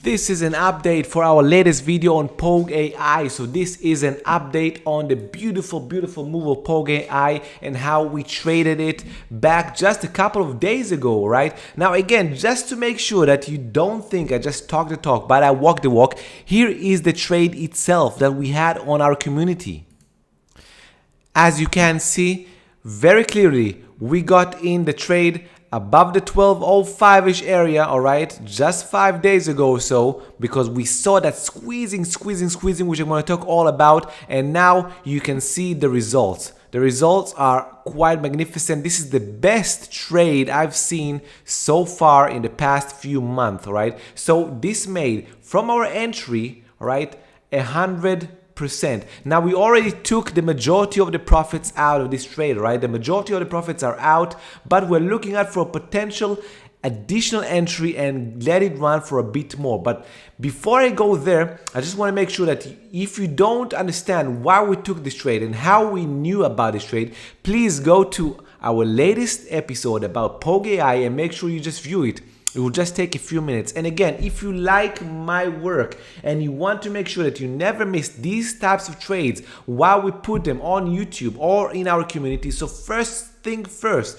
This is an update for our latest video on POGAI. So this is an update on the beautiful move of POGAI and how we traded it back just a couple of days ago, right? Now again, just to make sure that you don't think I just talk the talk, but I walk the walk, here is the trade itself that we had on our community. As you can see very clearly, we got in the trade above the 1205-ish area, all right, just 5 days ago or so, because we saw that squeezing, which I'm going to talk all about, and now you can see the results. The results are quite magnificent. This is the best trade I've seen so far in the past few months, all right? So this made from our entry, all right, 100%. Now we already took the majority of the profits out of this trade, right? The majority of the profits are out, but we're looking at for a potential additional entry and let it run for a bit more. But before I go there, I just want to make sure that if you don't understand why we took this trade and how we knew about this trade, please go to our latest episode about POGAI and make sure you just view it. It will just take a few minutes. And again, if you like my work and you want to make sure that you never miss these types of trades while we put them on YouTube or in our community, so first thing first,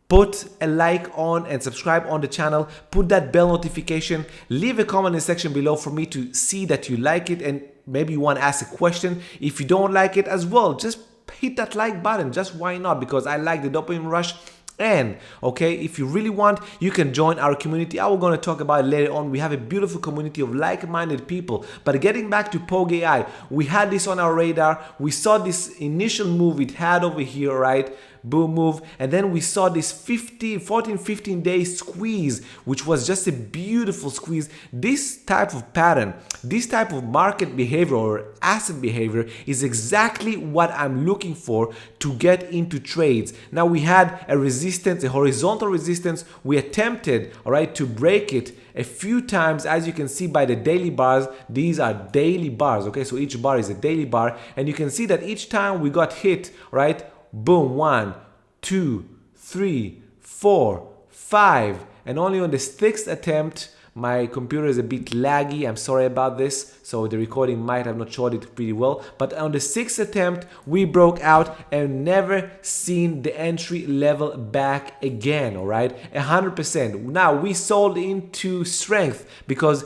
put a like on and subscribe on the channel, put that bell notification, leave a comment in the section below for me to see that you like it, and maybe you want to ask a question. If you don't like it as well, just hit that like button, just why not? Because I like the dopamine rush. And okay, if you really want, you can join our community. I will going to talk about it later on. We have a beautiful community of like-minded people. But getting back to POGAI, we had this on our radar. We saw this initial move it had over here, right? Boom move, and then we saw this 15 day squeeze, which was just a beautiful squeeze. This type of pattern, this type of market behavior or asset behavior is exactly what I'm looking for to get into trades. Now we had a resistance, a horizontal resistance. We attempted, all right, to break it a few times. As you can see by the daily bars, these are daily bars, okay? So each bar is a daily bar, and you can see that each time we got hit, right? Boom, 1, 2, 3, 4, 5, and only on the 6th attempt, my computer is a bit laggy, I'm sorry about this, so the recording might have not showed it pretty well, but on the 6th attempt, we broke out and never seen the entry level back again, all right, 100%. Now, we sold into strength because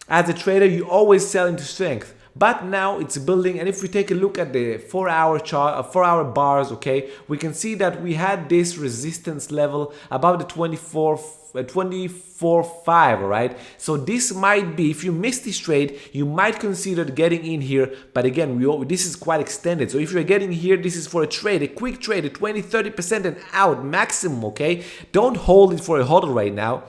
as a trader, you always sell into strength. But now it's building, and if we take a look at the 4-hour chart, 4-hour bars, okay, we can see that we had this resistance level above the 24.5, right? So this might be, if you miss this trade, you might consider getting in here. But again, this is quite extended. So if you're getting here, this is for a trade, a quick trade, a 20-30% and out maximum, okay? Don't hold it for a hodl right now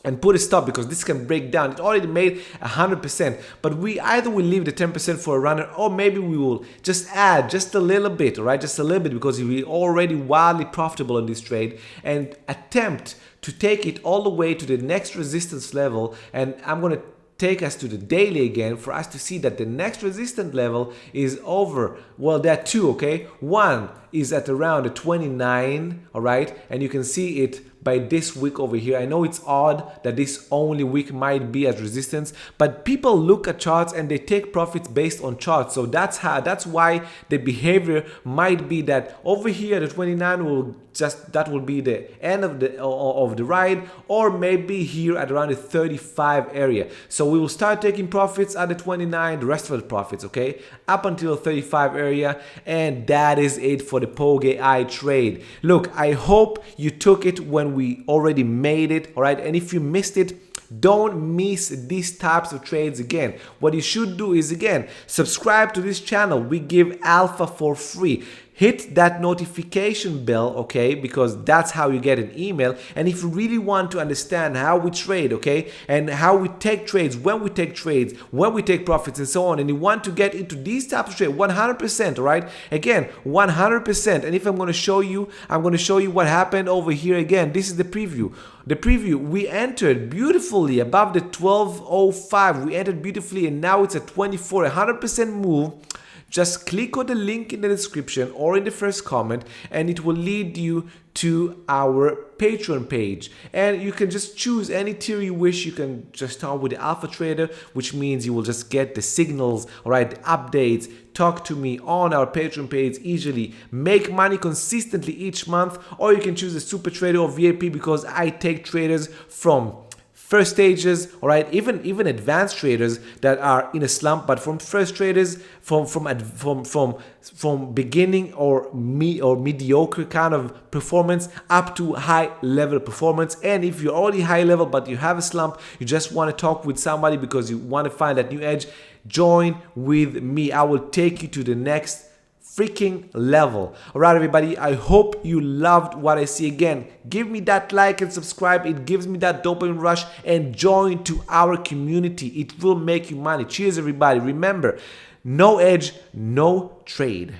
and put a stop, because this can break down. It already made 100%, but we either will leave the 10% for a runner, or maybe we will just add just a little bit, right? Just a little bit, because we're already wildly profitable on this trade, and attempt to take it all the way to the next resistance level. And I'm going to take us to the daily again for us to see that the next resistance level is over. Well, there are two, okay? One is at around the 29, all right? And you can see it by this wick over here. I know it's odd that this only wick might be as resistance, but people look at charts and they take profits based on charts. So that's why the behavior might be that over here the 29 will that will be the end of the ride, or maybe here at around the 35 area. So we will start taking profits at the 29, the rest of the profits, okay, up until the 35 area, and that is it for the POGAI trade. Look, I hope you took it when we already made it, all right? And if you missed it, don't miss these types of trades again. What you should do is, again, subscribe to this channel. We give alpha for free. Hit that notification bell, okay, because that's how you get an email. And if you really want to understand how we trade, okay, and how we take trades, when we take profits and so on, and you want to get into these types of trades, 100%, right? Again, 100%. And if I'm going to show you what happened over here again. This is the preview. We entered beautifully above the 1205. We entered beautifully, and now it's a 24, 100% move Just click on the link in the description or in the first comment, and it will lead you to our Patreon page. And you can just choose any tier you wish. You can just start with the Alpha Trader, which means you will just get the signals, all right, the updates, talk to me on our Patreon page easily, make money consistently each month. Or you can choose the Super Trader or VIP, because I take traders from first stages, all right, even advanced traders that are in a slump, but from first traders, from beginning or mediocre kind of performance up to high level performance. And if you're already high level but you have a slump, you just want to talk with somebody because you want to find that new edge, join with me. I will take you to the next freaking level. All right, everybody, I hope you loved what I see. Again, give me that like and subscribe. It gives me that dopamine rush, and join to our community. It will make you money. Cheers, everybody. Remember, no edge, no trade.